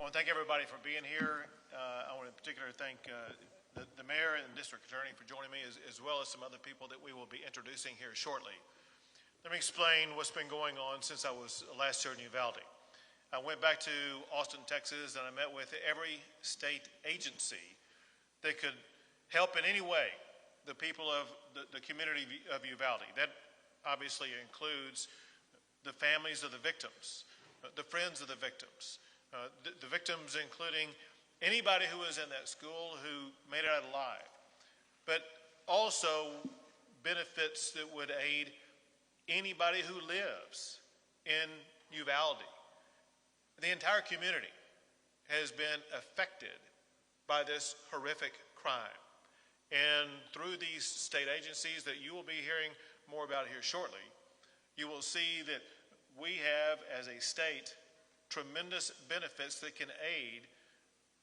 I want to thank everybody for being here. I want to in particular thank the mayor and district attorney for joining me, as well as some other people that we will be introducing here shortly. Let me explain what's been going on since I was last here in Uvalde. I went back to Austin, Texas, and I met with every state agency that could help in any way the people of the community of Uvalde. That obviously includes the families of the victims, the friends of the victims, the victims including anybody who was in that school who made it out alive, but also benefits that would aid anybody who lives in Uvalde. The entire community has been affected by this horrific crime. And through these state agencies that you will be hearing more about here shortly, you will see that we have, as a state, tremendous benefits that can aid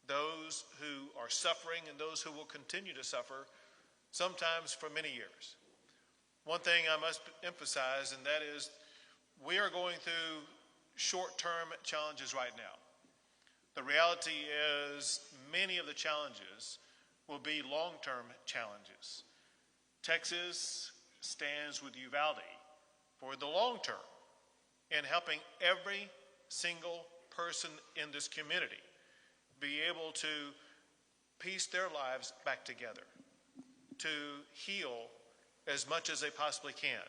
those who are suffering and those who will continue to suffer, sometimes for many years. One thing I must emphasize, and that is we are going through short-term challenges right now. The reality is many of the challenges will be long-term challenges. Texas stands with Uvalde for the long term in helping every single person in this community be able to piece their lives back together, to heal as much as they possibly can.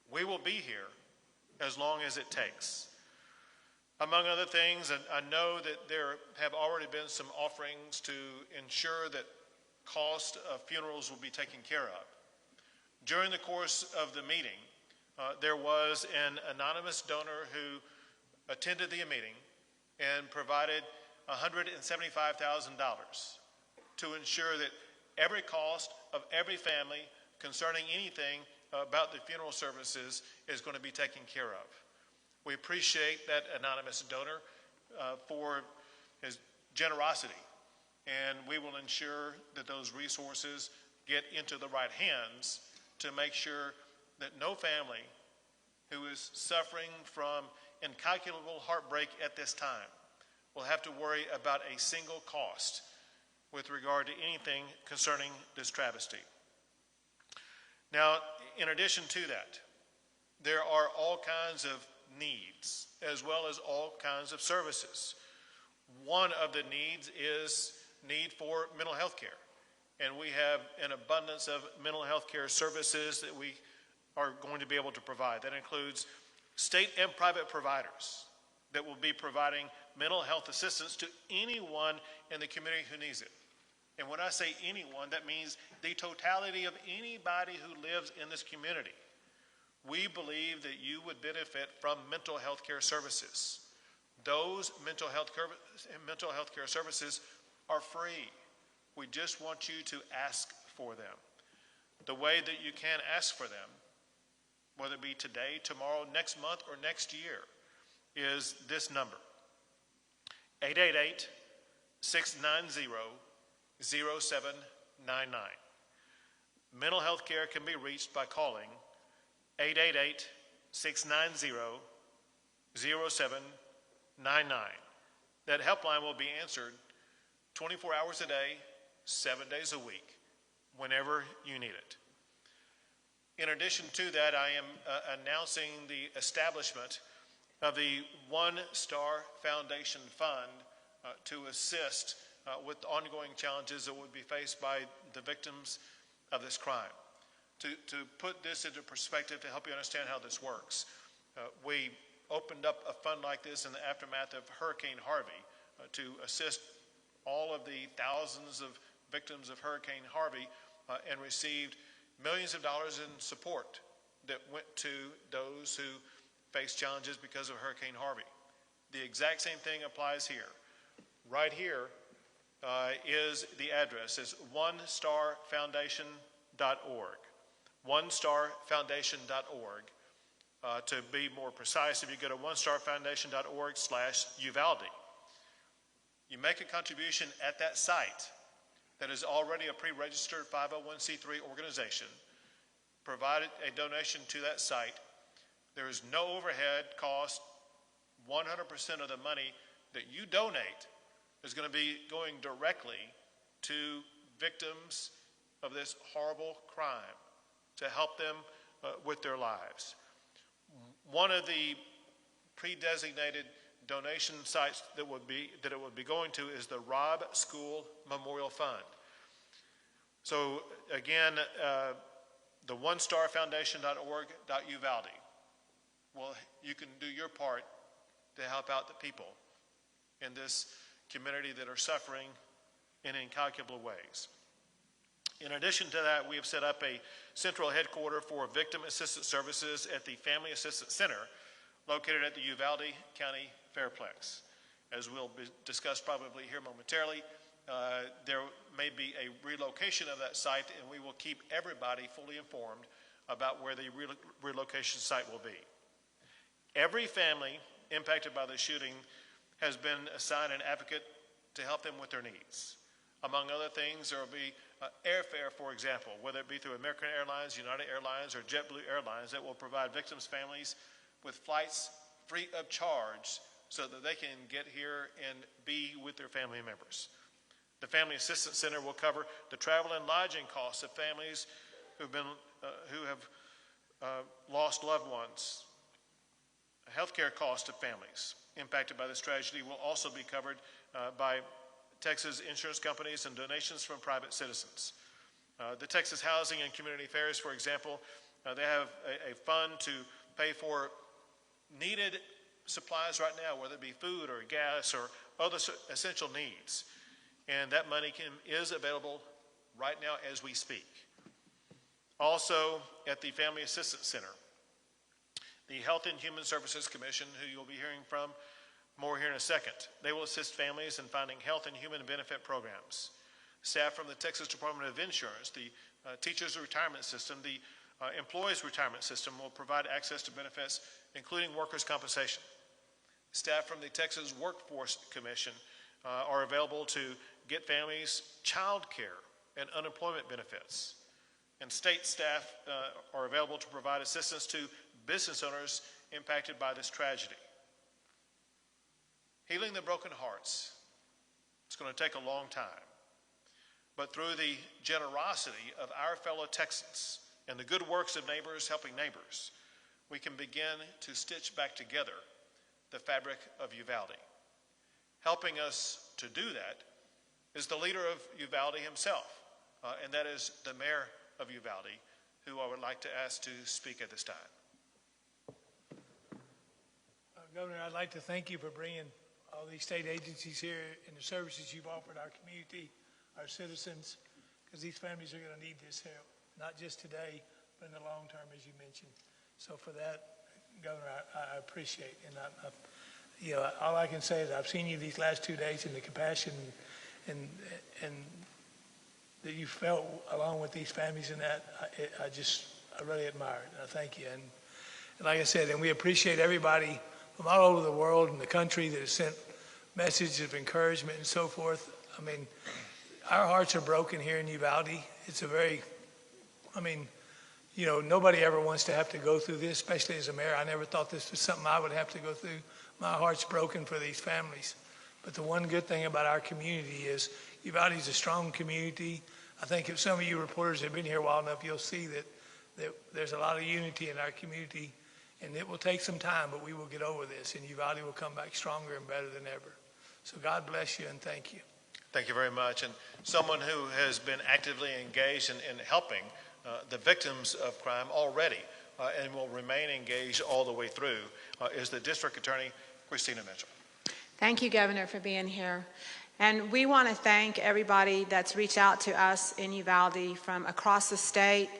We will be here as long as it takes. Among other things, and I know that there have already been some offerings to ensure that cost of funerals will be taken care of. During the course of the meeting, there was an anonymous donor who attended the meeting and provided $175,000 to ensure that every cost of every family concerning anything about the funeral services is going to be taken care of. We appreciate that anonymous donor for his generosity, and we will ensure that those resources get into the right hands to make sure that no family who is suffering from incalculable heartbreak at this time will have to worry about a single cost with regard to anything concerning this travesty. Now, in addition to that, there are all kinds of needs as well as all kinds of services. One of the needs is need for mental health care, and we have an abundance of mental health care services that we are going to be able to provide. That includes state and private providers that will be providing mental health assistance to anyone in the community who needs it. And when I say anyone, that means the totality of anybody who lives in this community. We believe that you would benefit from mental health care services. Those mental health care services are free. We just want you to ask for them. The way that you can ask for them, whether it be today, tomorrow, next month, or next year, is this number: 888-690-0799. Mental health care can be reached by calling 888-690-0799. That helpline will be answered 24 hours a day, 7 days a week, whenever you need it. In addition to that, I am announcing the establishment of the One Star Foundation Fund to assist with ongoing challenges that would be faced by the victims of this crime. To put this into perspective, to help you understand how this works, we opened up a fund like this in the aftermath of Hurricane Harvey to assist all of the thousands of victims of Hurricane Harvey and received millions of dollars in support that went to those who faced challenges because of Hurricane Harvey. The exact same thing applies here. Right here is the address. It's onestarfoundation.org. onestarfoundation.org. To be more precise, if you go to onestarfoundation.org/Uvalde, you make a contribution at that site that is already a pre-registered 501c3 organization, provide a donation to that site. There is no overhead cost. 100% of the money that you donate is going to be going directly to victims of this horrible crime to help them with their lives. One of the pre-designated donation sites that it would be going to is the Robb School Memorial Fund. So again, the onestarfoundation.org.uvalde. Well, you can do your part to help out the people in this community that are suffering in incalculable ways. In addition to that, we have set up a central headquarters for Victim Assistance Services at the Family Assistance Center located at the Uvalde County Fairplex. As we'll discuss probably here momentarily, there may be a relocation of that site, and we will keep everybody fully informed about where the relocation site will be. Every family impacted by the shooting has been assigned an advocate to help them with their needs. Among other things, there will be airfare, for example, whether it be through American Airlines, United Airlines, or JetBlue Airlines, that will provide victims' families with flights free of charge so that they can get here and be with their family members. The Family Assistance Center will cover the travel and lodging costs of families who have lost loved ones. Healthcare costs of families impacted by this tragedy will also be covered by Texas insurance companies and donations from private citizens. The Texas Housing and Community Affairs, for example, they have a fund to pay for needed supplies right now, whether it be food or gas or other essential needs. And that money is available right now as we speak. Also, at the Family Assistance Center, the Health and Human Services Commission, who you'll be hearing from more here in a second, they will assist families in finding health and human benefit programs. Staff from the Texas Department of Insurance, the Teachers Retirement System, the Employees Retirement System will provide access to benefits, including workers' compensation. Staff from the Texas Workforce Commission are available to get families child care and unemployment benefits. And state staff are available to provide assistance to business owners impacted by this tragedy. Healing the broken hearts, it's going to take a long time. But through the generosity of our fellow Texans and the good works of neighbors helping neighbors, we can begin to stitch back together the fabric of Uvalde. Helping us to do that is the leader of Uvalde himself, and that is the mayor of Uvalde, who I would like to ask to speak at this time. Governor, I'd like to thank you for bringing all these state agencies here and the services you've offered our community, our citizens, because these families are going to need this help, not just today, but in the long term, as you mentioned. So for that, Governor, I appreciate, and you know, all I can say is I've seen you these last 2 days, and the compassion and that you felt along with these families, and that I really admire it. And I thank you, and like I said, and we appreciate everybody from all over the world and the country that has sent messages of encouragement and so forth. I mean, our hearts are broken here in Uvalde. It's a very, I mean, you know, nobody ever wants to have to go through this, especially as a mayor. I never thought this was something I would have to go through. My heart's broken for these families. But the one good thing about our community is Uvalde is a strong community. I think if some of you reporters have been here a while enough, you'll see that there's a lot of unity in our community. And it will take some time, but we will get over this, and Uvalde will come back stronger and better than ever. So God bless you, and thank you. Thank you very much. And someone who has been actively engaged in helping the victims of crime already and will remain engaged all the way through is the District Attorney, Christina Mitchell. Thank you, Governor, for being here. And we want to thank everybody that's reached out to us in Uvalde from across the state,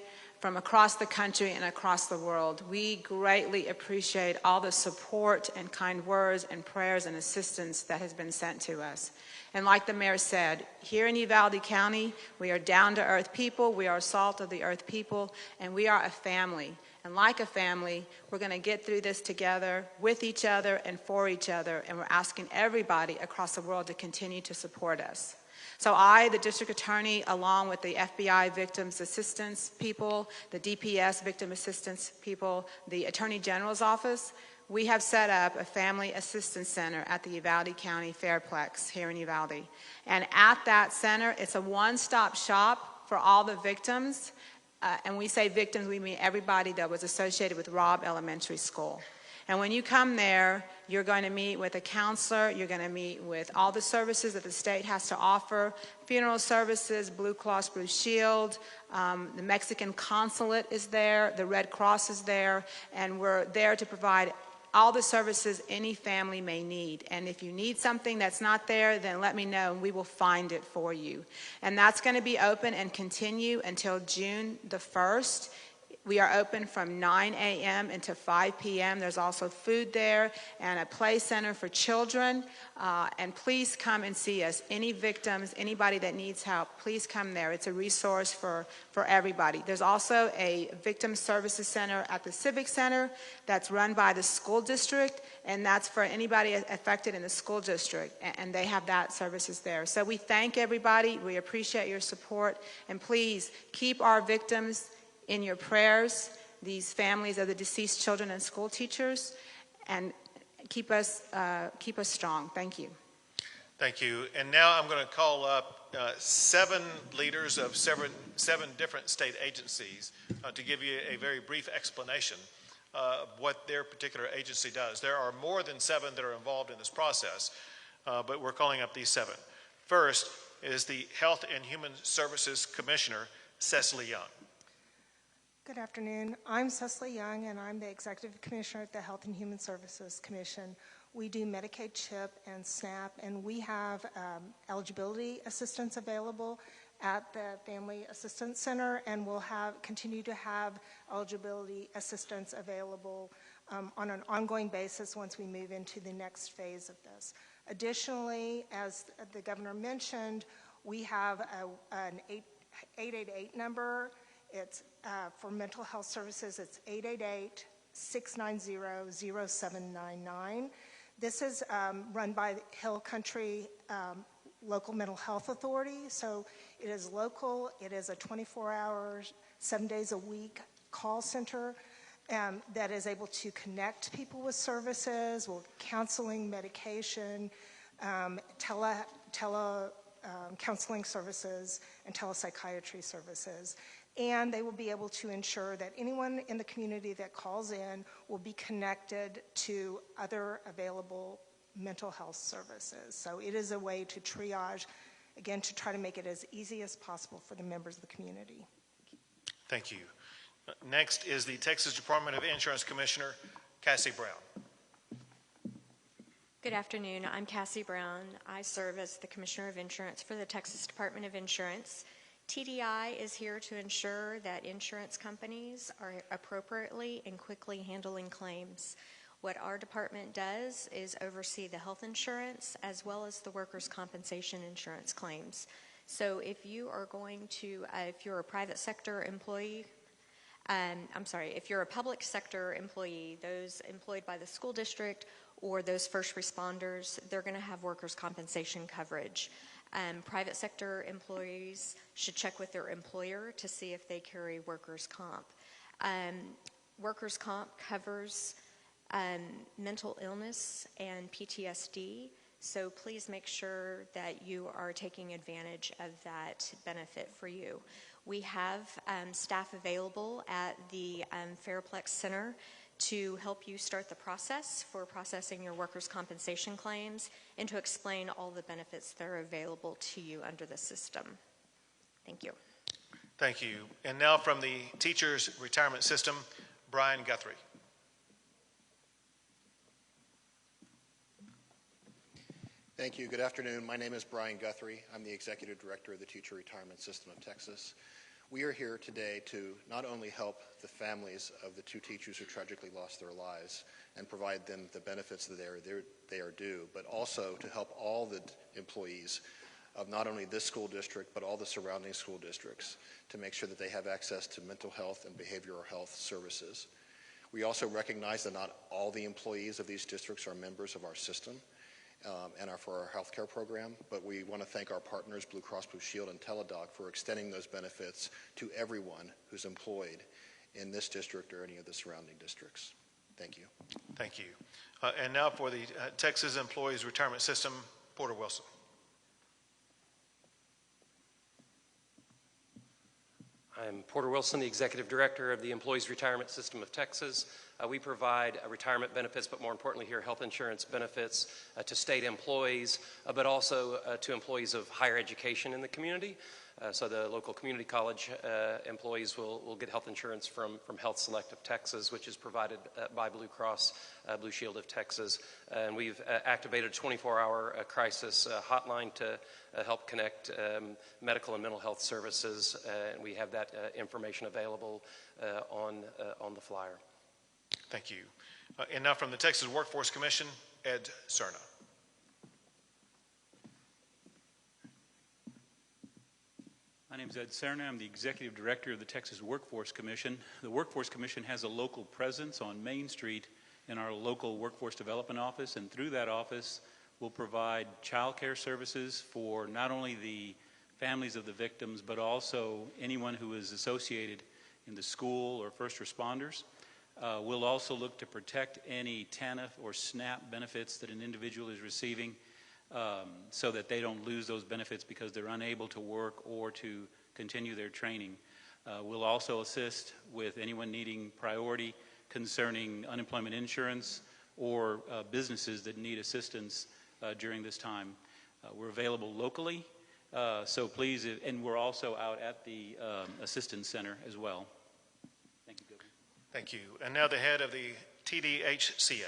from across the country, and across the world. We greatly appreciate all the support and kind words and prayers and assistance that has been sent to us. And like the mayor said, here in Uvalde County, we are down-to-earth people, we are salt of the earth people, and we are a family. And like a family, we're going to get through this together with each other and for each other, and we're asking everybody across the world to continue to support us. So I, the district attorney, along with the FBI victims assistance people, the DPS victim assistance people, the Attorney General's office, we have set up a family assistance center at the Uvalde County Fairplex here in Uvalde. And at that center, it's a one-stop shop for all the victims. And we say victims, we mean everybody that was associated with Robb Elementary School. And when you come there, you're going to meet with a counselor, you're going to meet with all the services that the state has to offer, funeral services, Blue Cross Blue Shield, the Mexican consulate is there, the Red Cross is there, and we're there to provide all the services any family may need. And if you need something that's not there, then let me know and we will find it for you. And that's going to be open and continue until June the 1st. We are open from 9 a.m. until 5 p.m. There's also food there and a play center for children. And please come and see us. Any victims, anybody that needs help, please come there. It's a resource for everybody. There's also a victim services center at the Civic Center that's run by the school district, and that's for anybody affected in the school district, and they have that services there. So we thank everybody. We appreciate your support, and please keep our victims in your prayers, these families of the deceased children and school teachers, and keep us strong. Thank you. Thank you. And now I'm going to call up 7 leaders of seven different state agencies to give you a very brief explanation of what their particular agency does. There are more than 7 that are involved in this process, but we're calling up these 7. First is the Health and Human Services Commissioner, Cecily Young. Good afternoon. I'm Cecily Young, and I'm the Executive Commissioner at the Health and Human Services Commission. We do Medicaid, CHIP, and SNAP, and we have eligibility assistance available at the Family Assistance Center, and we'll continue to have eligibility assistance available on an ongoing basis once we move into the next phase of this. Additionally, as the governor mentioned, we have an 888 number. It's for mental health services. It's 888-690-0799. This is run by Hill Country Local Mental Health Authority. So it is local. It is a 24-hour, 7 days a week call center that is able to connect people with services, with counseling, medication, counseling services, and telepsychiatry services. And they will be able to ensure that anyone in the community that calls in will be connected to other available mental health services. So it is a way to triage, again, to try to make it as easy as possible for the members of the community. Thank you. Next is the Texas Department of Insurance Commissioner, Cassie Brown. Good afternoon. I'm Cassie Brown. I serve as the Commissioner of Insurance for the Texas Department of Insurance. TDI is here to ensure that insurance companies are appropriately and quickly handling claims. What our department does is oversee the health insurance as well as the workers' compensation insurance claims. So if you are going to, if you're a private sector employee, if you're a public sector employee, those employed by the school district or those first responders, they're going to have workers' compensation coverage. Private sector employees should check with their employer to see if they carry workers' comp. Workers' comp covers mental illness and PTSD, so please make sure that you are taking advantage of that benefit for you. We have staff available at the Fairplex Center to help you start the process for processing your workers' compensation claims and to explain all the benefits that are available to you under the system. Thank you. Thank you. And now from the Teachers Retirement System, Brian Guthrie. Thank you. Good afternoon. My name is Brian Guthrie. I'm the Executive Director of the Teacher Retirement System of Texas. We are here today to not only help the families of the 2 teachers who tragically lost their lives and provide them the benefits that they are due, but also to help all the employees of not only this school district, but all the surrounding school districts to make sure that they have access to mental health and behavioral health services. We also recognize that not all the employees of these districts are members of our system and are for our healthcare program, but we want to thank our partners, Blue Cross Blue Shield and Teladoc, for extending those benefits to everyone who's employed in this district or any of the surrounding districts. Thank you. Thank you. And now for the Texas Employees Retirement System, Porter Wilson. I'm Porter Wilson, the Executive Director of the Employees Retirement System of Texas. We provide retirement benefits, but more importantly here, health insurance benefits to state employees, but also to employees of higher education in the community. So the local community college employees will get health insurance from Health Select of Texas, which is provided by Blue Cross Blue Shield of Texas. And we've activated a 24-hour crisis hotline to help connect medical and mental health services, and we have that information available on the flyer. Thank you. And now from the Texas Workforce Commission, Ed Cerna. My name is Ed Cerna. I'm the Executive Director of the Texas Workforce Commission. The Workforce Commission has a local presence on Main Street in our local Workforce Development Office, and through that office we'll provide child care services for not only the families of the victims, but also anyone who is associated in the school or first responders. We'll also look to protect any TANF or SNAP benefits that an individual is receiving, so that they don't lose those benefits because they're unable to work or to continue their training. We'll also assist with anyone needing priority concerning unemployment insurance or businesses that need assistance during this time. We're available locally, so please, and we're also out at the Assistance Center as well. Thank you, Governor. Thank you. And now the head of the TDHCA.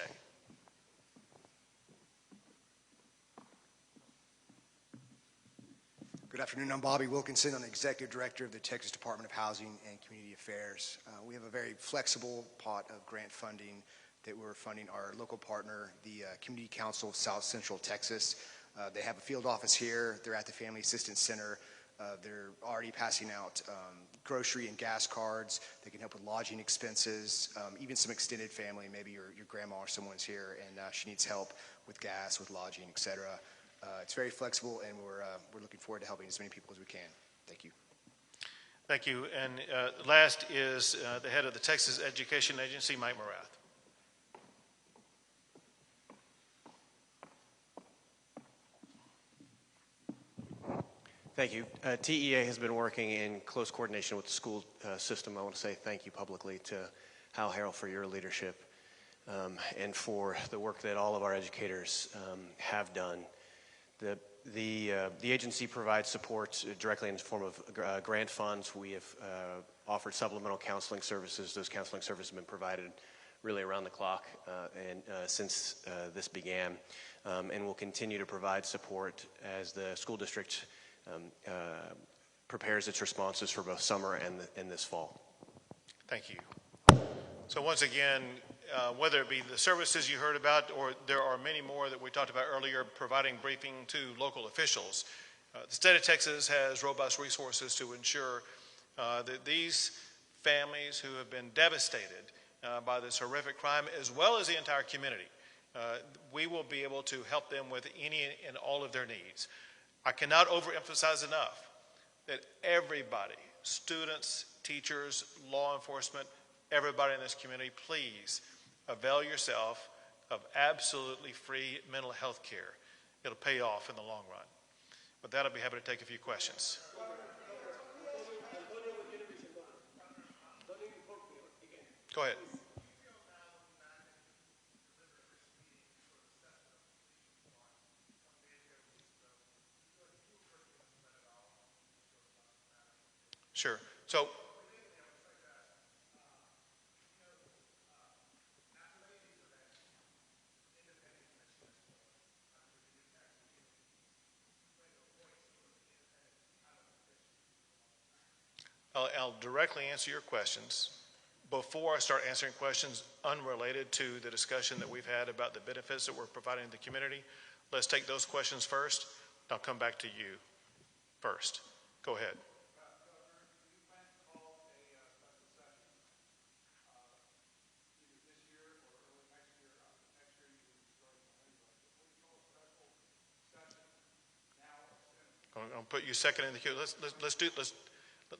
Good afternoon. I'm Bobby Wilkinson. I'm the Executive Director of the Texas Department of Housing and Community Affairs. We have a very flexible pot of grant funding that we're funding our local partner, the Community Council of South Central Texas. They have a field office here. They're at the Family Assistance Center. They're already passing out grocery and gas cards. They can help with lodging expenses, even some extended family. Maybe your grandma or someone's here and she needs help with gas, with lodging, etc. It's very flexible, and we're looking forward to helping as many people as we can. Thank you. Thank you. And last is the head of the Texas Education Agency, Mike Morath. Thank you. TEA has been working in close coordination with the school system. I want to say thank you publicly to Hal Harrell for your leadership and for the work that all of our educators have done. The agency provides support directly in the form of grant funds. We have offered supplemental counseling services. Those counseling services have been provided really around the clock and since this began, and will continue to provide support as the school district prepares its responses for both summer and this fall. Thank you. So once again, whether it be the services you heard about or there are many more that we talked about earlier, providing briefing to local officials, the state of Texas has robust resources to ensure that these families who have been devastated by this horrific crime, as well as the entire community, we will be able to help them with any and all of their needs. I cannot overemphasize enough that everybody, students, teachers, law enforcement, everybody in this community, please avail yourself of absolutely free mental health care. It'll pay off in the long run. With that, I'll be happy to take a few questions. Go ahead. Sure. So, I'll directly answer your questions. Before I start answering questions unrelated to the discussion that we've had about the benefits that we're providing to the community, let's take those questions first. I'll come back to you first. Go ahead. I'll put you second in the queue.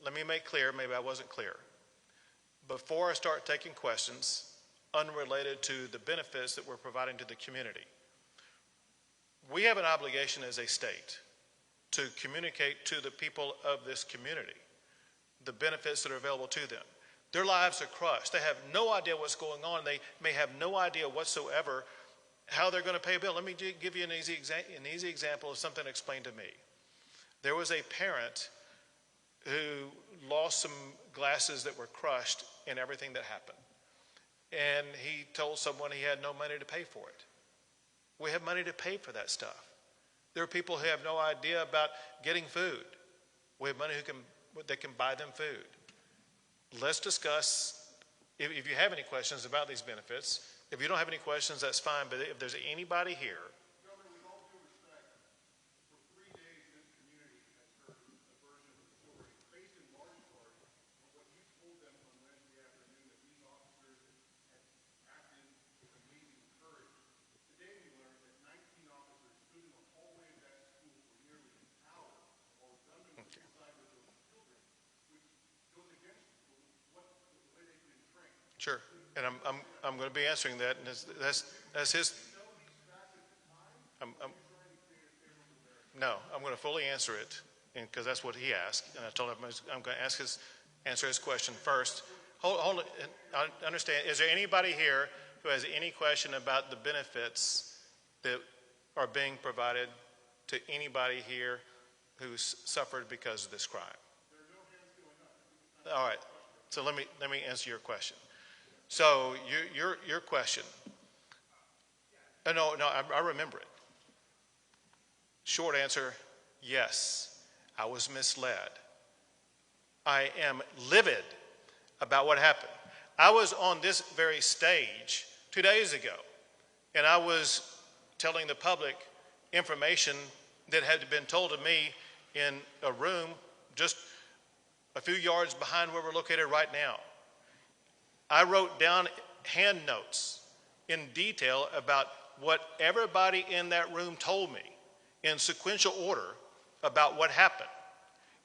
Let me make clear, maybe I wasn't clear. Before I start taking questions, unrelated to the benefits that we're providing to the community. We have an obligation as a state to communicate to the people of this community the benefits that are available to them. Their lives are crushed. They have no idea what's going on. They may have no idea whatsoever how they're going to pay a bill. Let me give you an easy example of something explained to me. There was a parent who lost some glasses that were crushed in everything that happened. And he told someone he had no money to pay for it. We have money to pay for that stuff. There are people who have no idea about getting food. We have money that can buy them food. Let's discuss, if you have any questions about these benefits. If you don't have any questions, that's fine. But if there's anybody here. Governor, with all due respect, for 3 days this community has heard a version of the story based in large part on what you told them on Wednesday afternoon that these officers had acted with amazing courage. Today we learned that 19 officers stood in the hallway of that school for nearly an hour while gunmen were inside with those children, which goes against the way they've been trained. Sure. And I'm going to be answering that, and that's his. No, I'm going to fully answer it, because that's what he asked, and I told him I'm going to answer his question first. Hold it. I understand. Is there anybody here who has any question about the benefits that are being provided to anybody here who's suffered because of this crime? All right. So let me answer your question. So your question. No, I remember it. Short answer, yes, I was misled. I am livid about what happened. I was on this very stage 2 days ago, and I was telling the public information that had been told to me in a room just a few yards behind where we're located right now. I wrote down hand notes in detail about what everybody in that room told me in sequential order about what happened.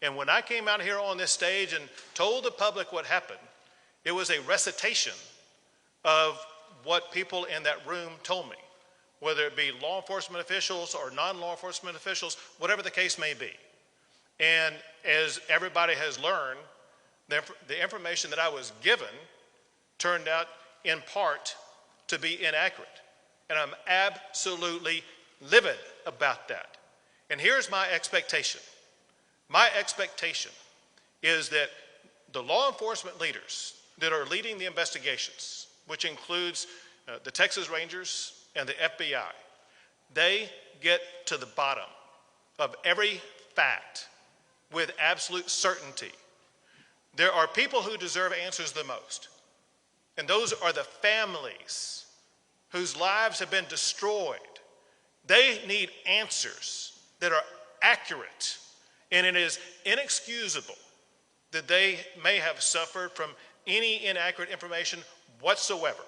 And when I came out here on this stage and told the public what happened, it was a recitation of what people in that room told me, whether it be law enforcement officials or non-law enforcement officials, whatever the case may be. And as everybody has learned, the information that I was given turned out in part to be inaccurate. And I'm absolutely livid about that. And here's my expectation. My expectation is that the law enforcement leaders that are leading the investigations, which includes the Texas Rangers and the FBI, they get to the bottom of every fact with absolute certainty. There are people who deserve answers the most. And those are the families whose lives have been destroyed. They need answers that are accurate. And it is inexcusable that they may have suffered from any inaccurate information whatsoever.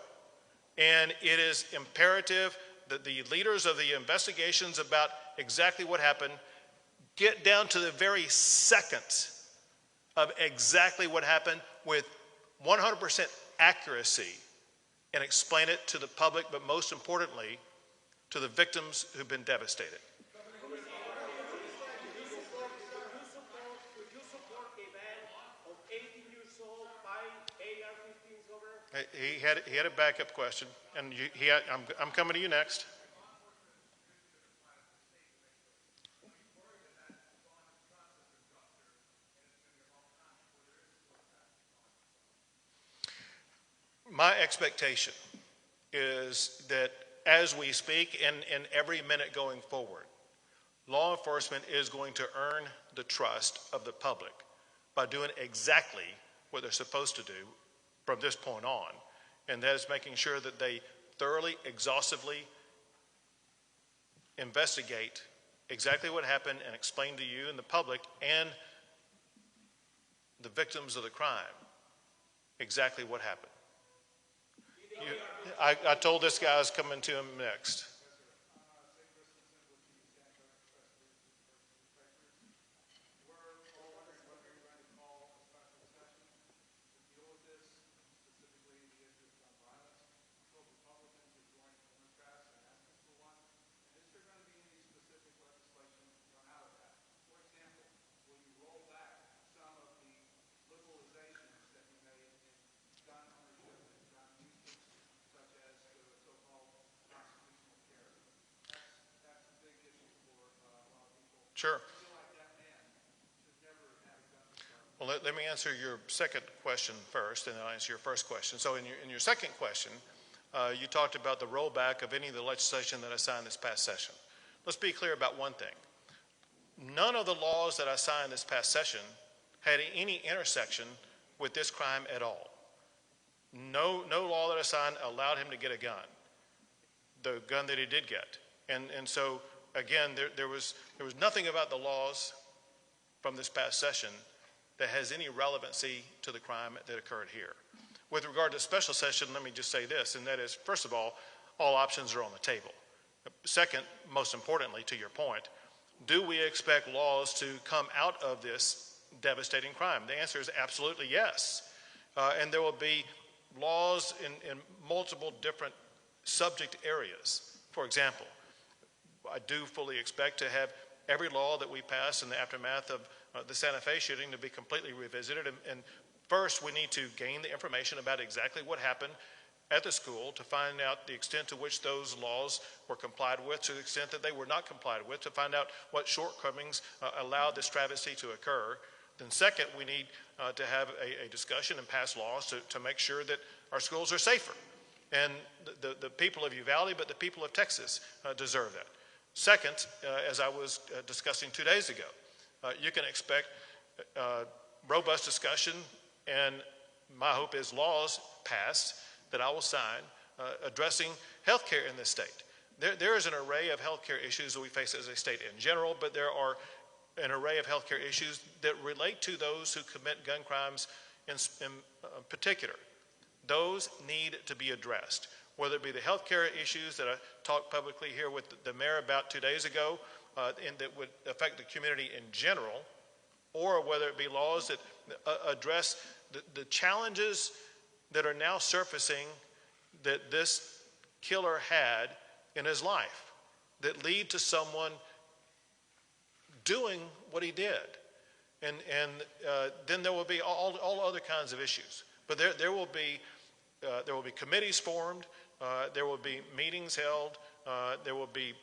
And it is imperative that the leaders of the investigations about exactly what happened get down to the very second of exactly what happened with 100% accuracy and explain it to the public, but most importantly, to the victims who've been devastated. Would you support a ban of 18 years old buying AR-15s over? He had a backup question, and I'm coming to you next. My expectation is that as we speak and in every minute going forward, law enforcement is going to earn the trust of the public by doing exactly what they're supposed to do from this point on, and that is making sure that they thoroughly, exhaustively investigate exactly what happened and explain to you and the public and the victims of the crime exactly what happened. I told this guy I was coming to him next. Sure. Well, let me answer your second question first, and then I'll answer your first question. So in your second question, you talked about the rollback of any of the legislation that I signed this past session. Let's be clear about one thing. None of the laws that I signed this past session had any intersection with this crime at all. No law that I signed allowed him to get a gun, the gun that he did get. And so, again, there was nothing about the laws from this past session that has any relevancy to the crime that occurred here. With regard to special session, let me just say this, and that is, first of all options are on the table. Second, most importantly, to your point, do we expect laws to come out of this devastating crime? The answer is absolutely yes. And there will be laws in multiple different subject areas. For example, I do fully expect to have every law that we pass in the aftermath of the Santa Fe shooting to be completely revisited. And first, we need to gain the information about exactly what happened at the school to find out the extent to which those laws were complied with, to the extent that they were not complied with, to find out what shortcomings allowed this travesty to occur. Then second, we need to have a discussion and pass laws to make sure that our schools are safer. And the people of Uvalde, but the people of Texas deserve that. Second, as I was discussing 2 days ago, you can expect robust discussion, and my hope is laws passed that I will sign addressing health care in this state. There is an array of health care issues that we face as a state in general, but there are an array of health care issues that relate to those who commit gun crimes in particular. Those need to be addressed, whether it be the health care issues that I talked publicly here with the mayor about 2 days ago, and that would affect the community in general, or whether it be laws that address the challenges that are now surfacing that this killer had in his life that lead to someone doing what he did. And then there will be all other kinds of issues. But there will be committees formed, there will be meetings held, there will be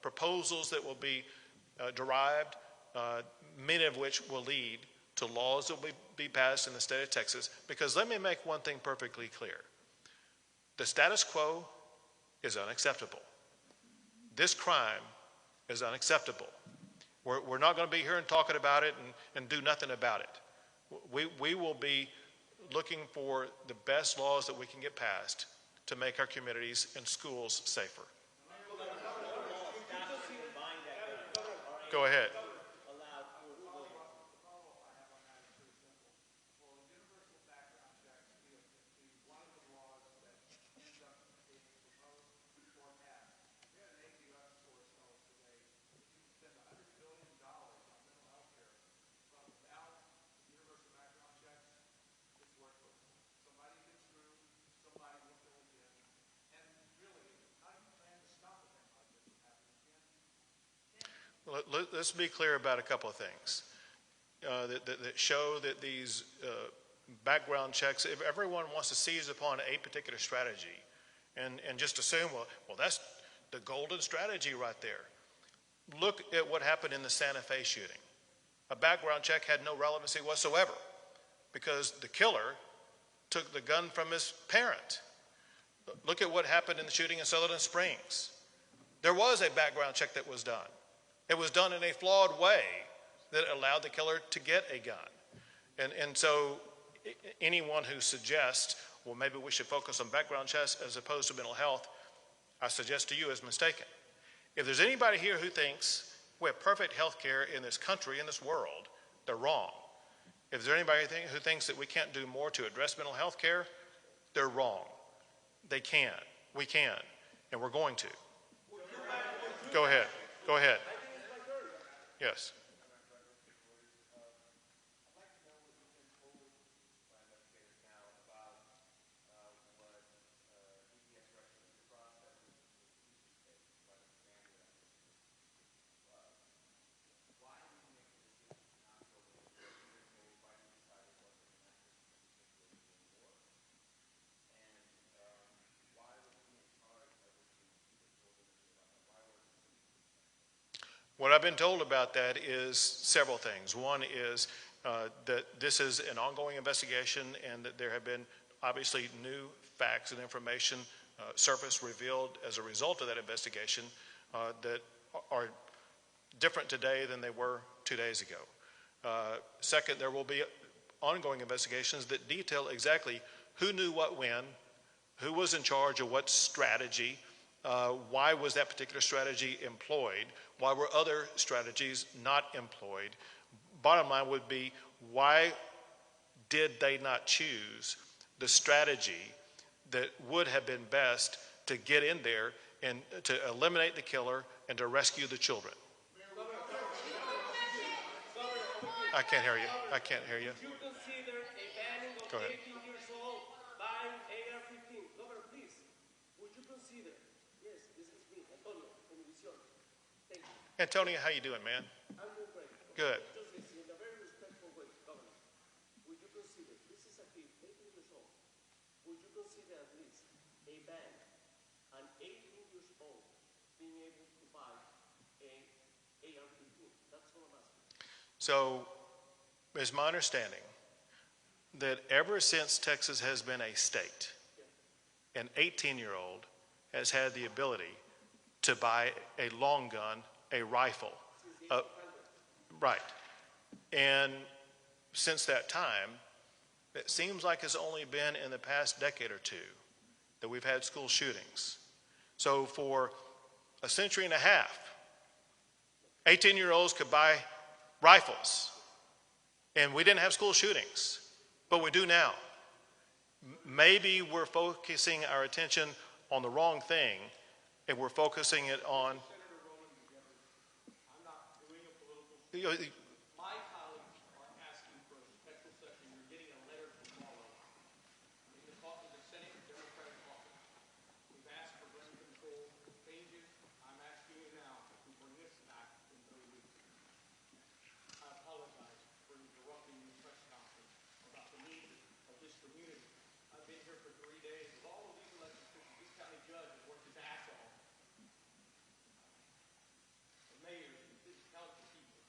proposals that will be derived, many of which will lead to laws that will be passed in the state of Texas. Because let me make one thing perfectly clear. The status quo is unacceptable. This crime is unacceptable. We're not going to be here and talking about it and do nothing about it. We will be looking for the best laws that we can get passed to make our communities and schools safer. Go ahead. Let's be clear about a couple of things that show that these background checks, if everyone wants to seize upon a particular strategy and just assume, well, that's the golden strategy right there. Look at what happened in the Santa Fe shooting. A background check had no relevancy whatsoever because the killer took the gun from his parent. Look at what happened in the shooting in Sutherland Springs. There was a background check that was done. It was done in a flawed way that allowed the killer to get a gun. And so anyone who suggests, well, maybe we should focus on background checks as opposed to mental health, I suggest to you is mistaken. If there's anybody here who thinks we have perfect health care in this country, in this world, they're wrong. If there's anybody who thinks that we can't do more to address mental health care, they're wrong. They can. We can. And we're going to. Go ahead. Go ahead. Yes. What I've been told about that is several things. One is that this is an ongoing investigation and that there have been obviously new facts and information surfaced, revealed as a result of that investigation that are different today than they were 2 days ago. Second, there will be ongoing investigations that detail exactly who knew what when, who was in charge of what strategy, why was that particular strategy employed, why were other strategies not employed. Bottom line would be, why did they not choose the strategy that would have been best to get in there and to eliminate the killer and to rescue the children? I can't hear you. I can't hear you. You consider a banning of Go ahead. 18 years old buying AR-15. Governor, please, would you consider? Yes, this is me, Antonio, Univision. Thank you. Antonio, how you doing, man? I'm doing great. Good. Just listen, in a very respectful way, Governor, would you consider, this is a kid, 18 years old, would you consider at least a ban on 18 years old being able to buy a AR-15? That's what I'm asking. So, it's my understanding that ever since Texas has been a state, an 18-year-old has had the ability to buy a long gun, a rifle. Right. And since that time, it seems like it's only been in the past decade or two that we've had school shootings. So for a century and a half, 18-year-olds could buy rifles, and we didn't have school shootings, but we do now. Maybe we're focusing our attention on the wrong thing, and we're focusing it on. I'm not doing a political. You know, My colleagues are asking for a special session. You're getting a letter tomorrow. In the caucus, the Senate Democratic caucus. We've asked for gun control changes. I'm asking you now to bring this back in 3 weeks. I apologize for interrupting your press conference about the needs of this community. I've been here for 3 days. With all of these elected officials, this county judge has worked his ass off. The mayor, the council people.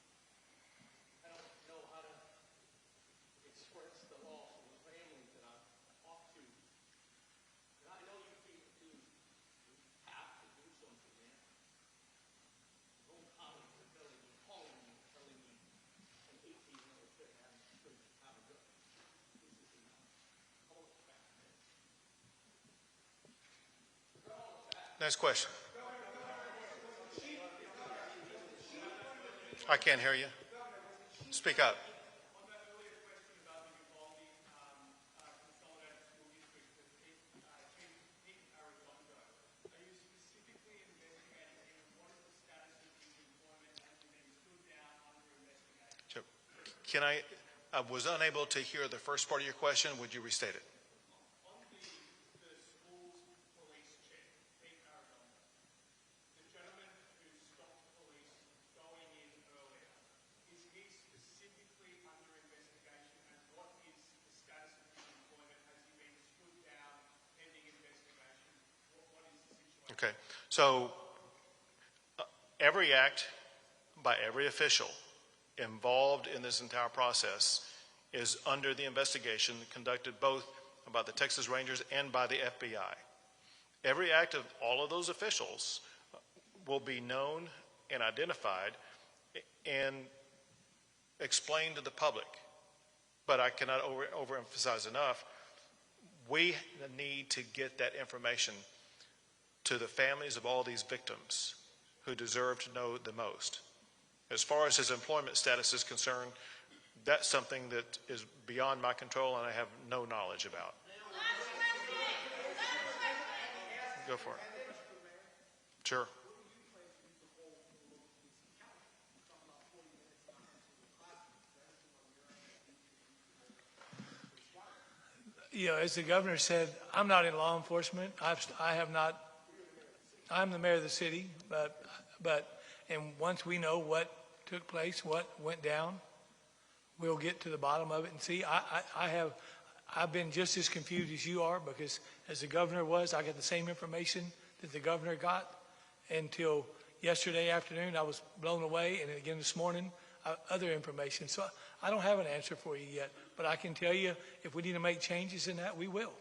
I don't know how to express the loss of the families that I've talked to. And I know you feel too. You have to do something, man. Your own colleagues are telling me, calling me, telling me an 18-year-old kid shouldn't have a gun. This is enough. Call us back, man. next question. I can't hear you. Speak up. On that earlier question about the Uvalde consolidated school district with eight Arizona, are you specifically investigating what is the status of his employment? Has he been stood down under investigation? Can I was unable to hear the first part of your question. Would you restate it? On the school's police check, 8 Arizona, the gentleman who stopped the police going in earlier, is he specifically under investigation, and what is the status of his employment? Has he been stood down pending investigation? What is the situation? Okay. So every act by every official involved in this entire process is under the investigation conducted both by the Texas Rangers and by the FBI. Every act of all of those officials will be known and identified and explained to the public. But I cannot overemphasize enough, we need to get that information to the families of all these victims who deserve to know the most. As far as his employment status is concerned, that's something that is beyond my control and I have no knowledge about. Go for it. Sure. You know, as the governor said, I'm not in law enforcement. I have not. I'm the mayor of the city, and once we know what took place, what went down, we'll get to the bottom of it and see. I've been just as confused as you are, because as the governor was, I got the same information that the governor got until yesterday afternoon, I was blown away, and again this morning, other information. So I don't have an answer for you yet, but I can tell you if we need to make changes in that, we will.